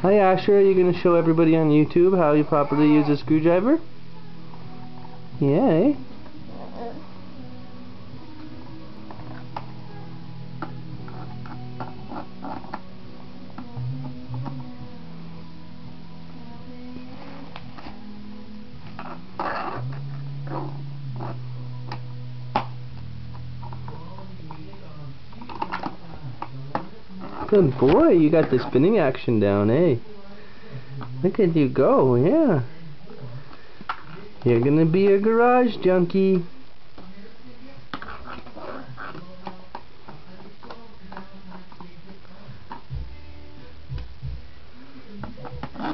Hi Asher, are you going to show everybody on YouTube how you properly use a screwdriver? Yay. Good boy, you got the spinning action down, eh? Look at you go, yeah. You're gonna be a garage junkie.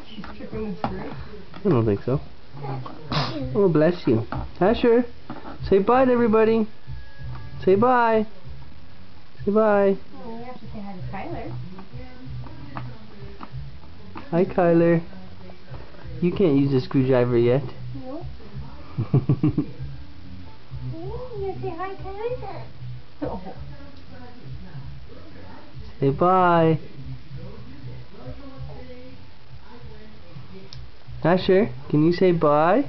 She's tripping the screw? I don't think so. Oh, bless you. Asher, say bye to everybody. Say bye. Say bye. Oh, you have to say hi to Kyler. Hi, Kyler. You can't use a screwdriver yet. No. You say hi, Kyler? Oh. Say bye. Asher, can you say bye?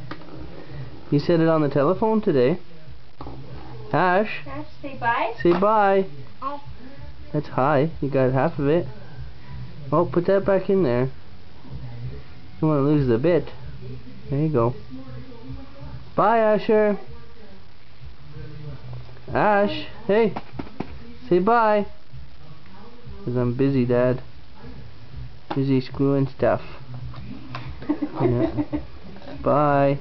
You said it on the telephone today. Ash. Ash, say bye. Say bye. That's hi. You got half of it. Oh, put that back in there. You want to lose the bit. There you go. Bye, Asher. Ash, hey. Say bye. 'Cause I'm busy, Dad. Busy screwing stuff. Yeah. Bye.